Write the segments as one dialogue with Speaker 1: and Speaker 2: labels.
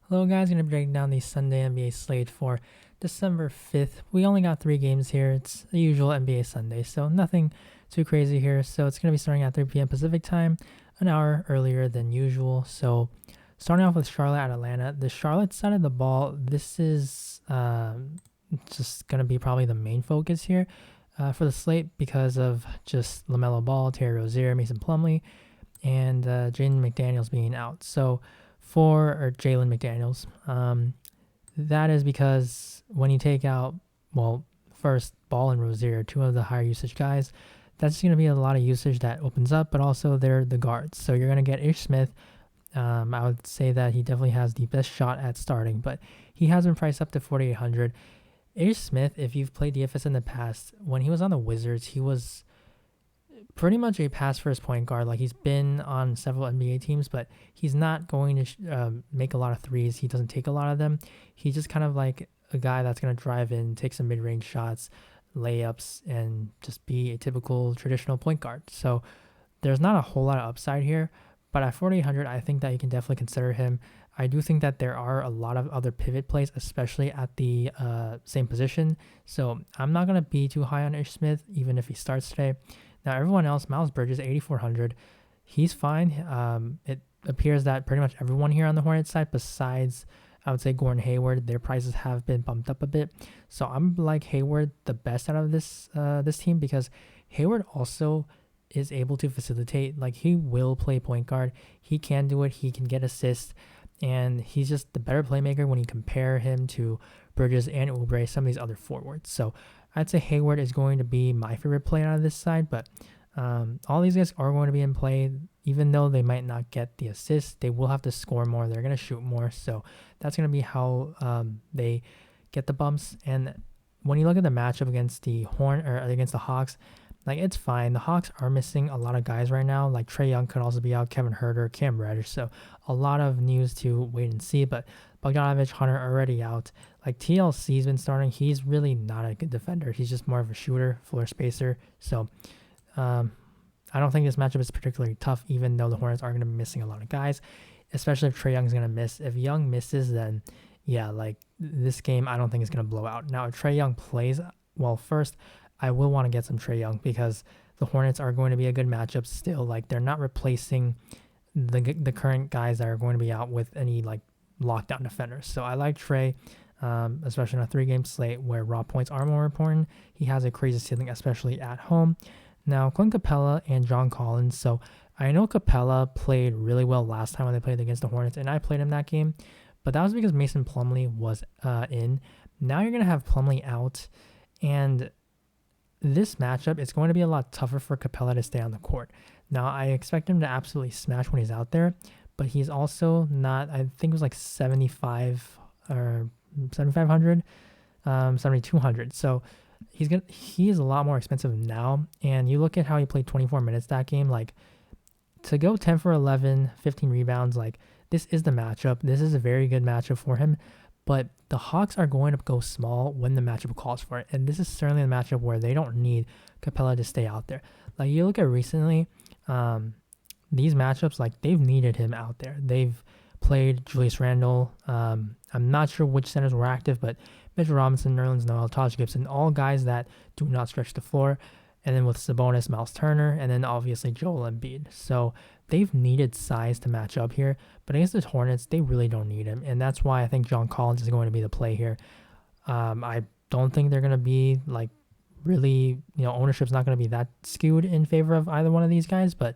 Speaker 1: Hello guys, going to be breaking down the Sunday NBA slate for December 5th. We only got 3 games here. It's the usual NBA Sunday, so nothing too crazy here. So it's going to be starting at 3 p.m. Pacific time, an hour earlier than usual. So starting off with Charlotte at Atlanta. The Charlotte side of the ball, this is just going to be probably the main focus here for the slate because of just LaMelo Ball, Terry Rozier, Mason Plumlee, and Jaden McDaniels being out. So or Jalen McDaniels. That is because when you take out, first Ball and Rozier, two of the higher usage guys, that's going to be a lot of usage that opens up, but also they're the guards. So you're going to get Ish Smith. I would say that he definitely has the best shot at starting, but he has been priced up to 4,800. Ish Smith, if you've played DFS in the past, when he was on the Wizards, he was pretty much a pass first point guard. Like, he's been on several NBA teams, but he's not going to make a lot of threes. He doesn't take a lot of them. He's just kind of like a guy that's going to drive in, take some mid-range shots, layups, and just be a typical traditional point guard. So there's not a whole lot of upside here, but at 4,800, I think that you can definitely consider him. I do think that there are a lot of other pivot plays, especially at the same position. So I'm not going to be too high on Ish Smith, even if he starts today. Now, everyone else, Miles Bridges, 8,400. He's fine. It appears that pretty much everyone here on the Hornets side, besides, I would say, Gordon Hayward, their prices have been bumped up a bit. So I'm like Hayward the best out of this team because Hayward also is able to facilitate. Like, he will play point guard. He can do it. He can get assists. And he's just the better playmaker when you compare him to Bridges and Oubre, some of these other forwards. So I'd say Hayward is going to be my favorite play out of this side, but all these guys are going to be in play. Even though they might not get the assist, they will have to score more. They're going to shoot more. So that's going to be how they get the bumps. And when you look at the matchup against the against the Hawks, like, it's fine. The Hawks are missing a lot of guys right now. Like, Trae Young could also be out, Kevin Huerter, Cam Reddish. So a lot of news to wait and see. But Bogdanovich, Hunter already out. Like, TLC's been starting. He's really not a good defender. He's just more of a shooter, floor spacer. So I don't think this matchup is particularly tough, even though the Hornets are going to be missing a lot of guys, especially if Trae Young's going to miss. If Young misses, then yeah, like, this game I don't think is going to blow out. Now, if Trae Young plays, first, I will want to get some Trae Young because the Hornets are going to be a good matchup still. Like, they're not replacing the current guys that are going to be out with any, like, lockdown defenders. So I like Trae, especially in a 3-game slate where raw points are more important. He has a crazy ceiling, especially at home. Now, CLINT CAPELA and John Collins. So I know CAPELA played really well last time when they played against the Hornets, and I played him that game. But that was because Mason Plumlee was in. Now you're going to have Plumlee out, and this matchup, it's going to be a lot tougher for CAPELA to stay on the court. Now, I expect him to absolutely smash when he's out there, but he's also not, I think it was like 75 or 7,500, 7,200. So he is a lot more expensive now. And you look at how he played 24 minutes that game, like, to go 10 for 11, 15 rebounds, like, this is the matchup. This is a very good matchup for him. But the Hawks are going to go small when the matchup calls for it. And this is certainly a matchup where they don't need CAPELA to stay out there. Like, you look at recently, these matchups, like, they've needed him out there. They've played Julius Randle. I'm not sure which centers were active, but Mitchell Robinson, Nerlens Noel, Taj Gibson, all guys that do not stretch the floor. And then with Sabonis, Miles Turner, and then obviously Joel Embiid. So they've needed size to match up here. But against the Hornets, they really don't need him. And that's why I think John Collins is going to be the play here. I don't think they're going to be, like, really, ownership's not going to be that skewed in favor of either one of these guys. But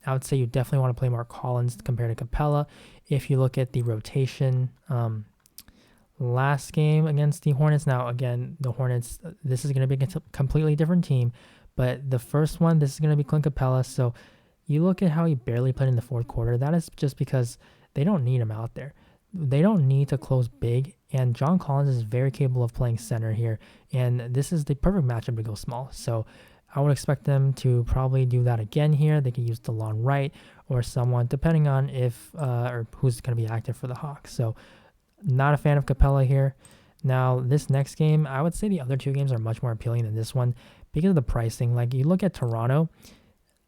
Speaker 1: I would say you definitely want to play more Collins compared to CAPELA. If you look at the rotation, last game against the Hornets. Now, again, the Hornets, this is going to be a completely different team. But the first one, this is going to be CLINT CAPELA. So you look at how he barely played in the fourth quarter. That is just because they don't need him out there. They don't need to close big. And John Collins is very capable of playing center here. And this is the perfect matchup to go small. So I would expect them to probably do that again here. They could use DeLon Wright or someone, depending on if or who's going to be active for the Hawks. So not a fan of CAPELA here. Now, this next game, I would say the other two games are much more appealing than this one because of the pricing. Like, you look at Toronto,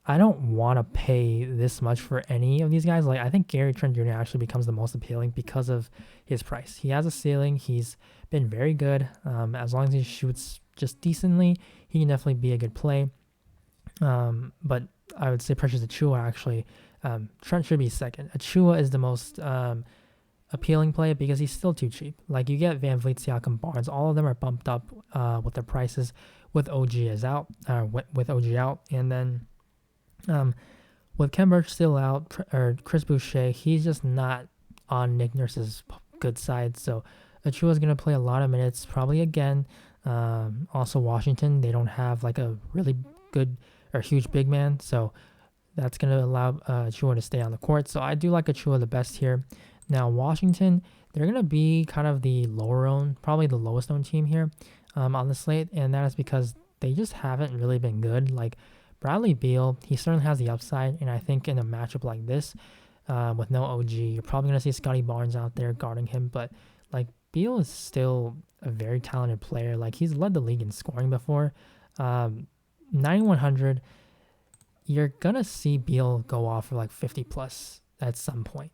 Speaker 1: I don't want to pay this much for any of these guys. Like, I think Gary Trent Jr. actually becomes the most appealing because of his price. He has a ceiling. He's been very good. As long as he shoots just decently, he can definitely be a good play. But I would say Precious Achiuwa actually. Trent should be second. Achiuwa is the most appealing play because he's still too cheap. Like, you get Van Vliet, Siakam, Barnes. All of them are bumped up with their prices with OG out, and then with Ken Burch still out, or Chris Boucher, he's just not on Nick Nurse's good side. So Achiuwa is going to play a lot of minutes, probably again. Also, Washington, they don't have like a really good or huge big man, so that's going to allow Achiuwa to stay on the court. So I do like Achiuwa the best here. Now, Washington, they're going to be kind of the lower owned, probably the lowest owned team here on the slate, and that is because they just haven't really been good. Like, Bradley Beal, he certainly has the upside, and I think in a matchup like this, with no OG, you're probably going to see Scotty Barnes out there guarding him, but like, Beal is still a very talented player. Like, he's led the league in scoring before. 9,100, you're going to see Beal go off for like 50 plus at some point.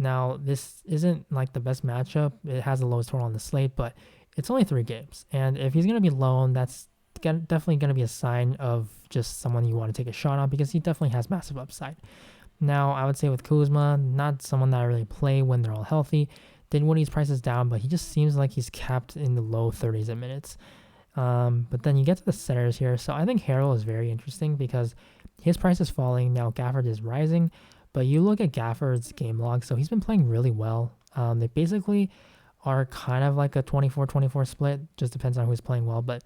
Speaker 1: Now, this isn't like the best matchup. It has the lowest total on the slate, but it's only 3 games. And if he's going to be loaned, that's definitely going to be a sign of just someone you want to take a shot on, because he definitely has massive upside. Now, I would say with Kuzma, not someone that I really play when they're all healthy. Dinwiddie's price is down, but he just seems like he's capped in the low 30s in minutes. But then you get to the centers here. So I think Harrell is very interesting because his price is falling. Now, Gafford is rising. But you look at Gafford's game log, so he's been playing really well. They basically are kind of like a 24-24 split. Just depends on who's playing well. But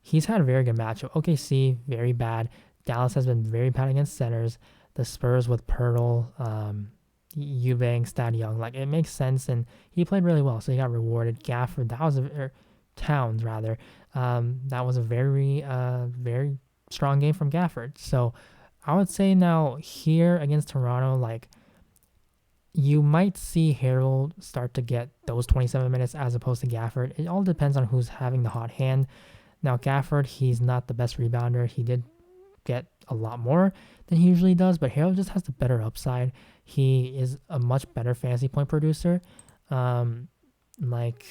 Speaker 1: he's had a very good matchup. OKC, very bad. Dallas has been very bad against centers. The Spurs with Pirtle, Eubanks, Thad Young. Like, it makes sense. And he played really well, so he got rewarded. Gafford, that was Towns, rather. That was a very, very strong game from Gafford. So I would say now here against Toronto, like, you might see Harold start to get those 27 minutes as opposed to Gafford. It all depends on who's having the hot hand. Now, Gafford, he's not the best rebounder. He did get a lot more than he usually does, but Harold just has the better upside. He is a much better fantasy point producer. Like,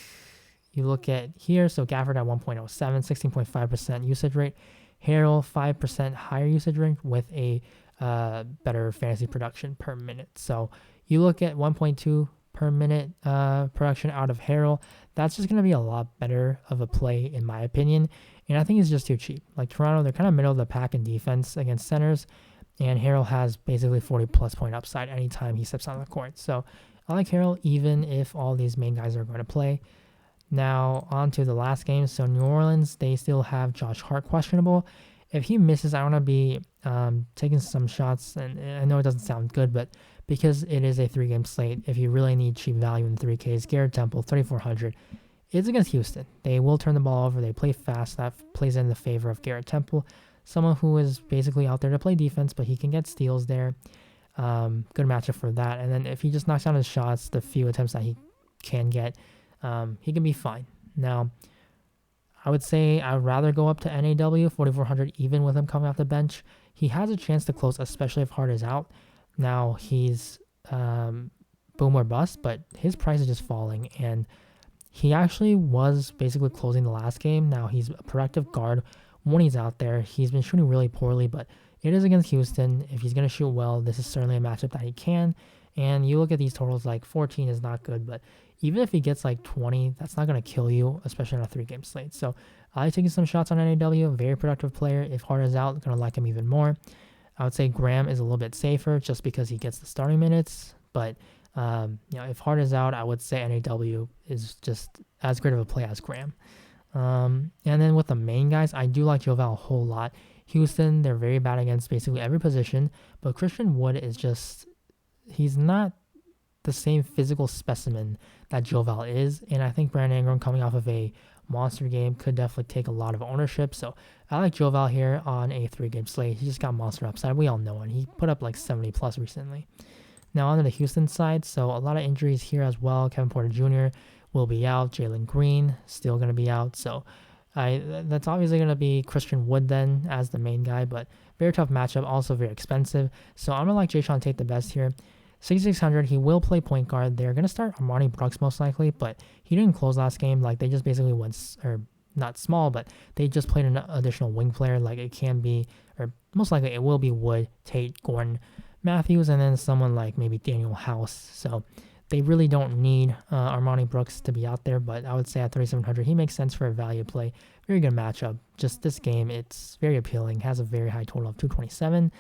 Speaker 1: you look at here, so Gafford at 1.07, 16.5% usage rate. Harold, 5% higher usage rate with a better fantasy production per minute. So you look at 1.2 per minute production out of Harold, that's just going to be a lot better of a play in my opinion. And I think it's just too cheap. Like, Toronto, they're kind of middle of the pack in defense against centers, and Harold has basically 40 plus point upside anytime he steps on the court. So I like Harold even if all these main guys are going to play. Now, on to the last game. So New Orleans, they still have Josh Hart questionable. If he misses, I want to be taking some shots, and I know it doesn't sound good, but because it is a 3-game slate, if you really need cheap value in the 3Ks, Garrett Temple, 3,400. It's against Houston. They will turn the ball over. They play fast. That plays in the favor of Garrett Temple, someone who is basically out there to play defense, but he can get steals there. Good matchup for that. And then if he just knocks down his shots, the few attempts that he can get, he can be fine. Now, I would say I would rather go up to NAW, 4,400, even with him coming off the bench. He has a chance to close, especially if Hart is out. Now, he's boom or bust, but his price is just falling, and he actually was basically closing the last game. Now, he's a productive guard when he's out there. He's been shooting really poorly, but it is against Houston. If he's going to shoot well, this is certainly a matchup that he can. And you look at these totals, like 14 is not good, but even if he gets like 20, that's not going to kill you, especially on a 3-game slate. So I like taking some shots on NAW, very productive player. If Hart is out, going to like him even more. I would say Graham is a little bit safer just because he gets the starting minutes, but if Hart is out, I would say NAW is just as great of a play as Graham. And then with the main guys, I do like Joval a whole lot. Houston, they're very bad against basically every position, but Christian Wood is just, he's not the same physical specimen that Joval is, and I think Brandon Ingram coming off of a monster game could definitely take a lot of ownership. So I like Joval here on a 3-game slate. He just got monster upside. We all know it. He put up like 70 plus recently. Now on to the Houston side, so a lot of injuries here as well. Kevin Porter Jr. will be out. Jalen Green still going to be out. So that's obviously going to be Christian Wood then as the main guy, but Very tough matchup, also very expensive. So I'm going to like jae'sean Tate the best here. 6,600, he will play point guard. They're going to start Armani Brooks most likely, but he didn't close last game. Like, they just basically went, or not small, but they just played an additional wing player. Like, it can be, or most likely it will be Wood, Tate, Gordon, Matthews, and then someone like maybe Daniel House. So they really don't need Armani Brooks to be out there, but I would say at 3,700, he makes sense for a value play. Very good matchup. Just this game, it's very appealing. Has a very high total of 227.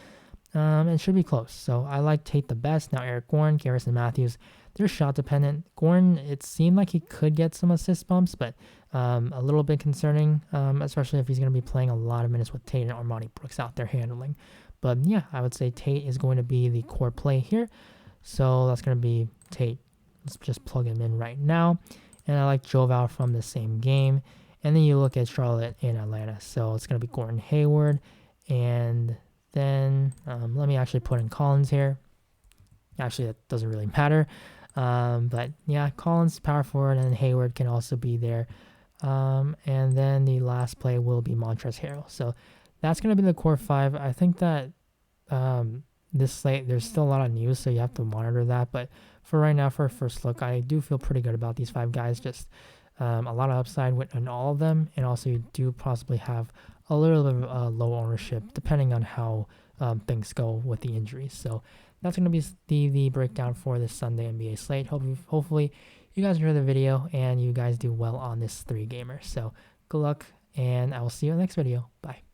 Speaker 1: It should be close. So I like Tate the best. Now Eric Gordon, Garrison Matthews, they're shot dependent. Gordon, it seemed like he could get some assist bumps, but a little bit concerning, especially if he's going to be playing a lot of minutes with Tate and Armani Brooks out there handling. But yeah, I would say Tate is going to be the core play here. So that's going to be Tate. Let's just plug him in right now. And I like Joval from the same game. And then you look at Charlotte and Atlanta. So it's going to be Gordon Hayward. And then let me actually put in Collins here. Actually, that doesn't really matter. But yeah, Collins, power forward, and Hayward can also be there. And then the last play will be Montrezl Harrell. So that's going to be the core five. I think that this slate, there's still a lot of news, so you have to monitor that. But for right now, for a first look, I do feel pretty good about these five guys. Just a lot of upside in all of them. And also you do possibly have a little bit of low ownership depending on how things go with the injuries. So that's going to be the breakdown for this Sunday NBA slate. Hopefully you guys enjoy the video and you guys do well on this 3-gamer. So good luck, and I will see you in the next video. Bye.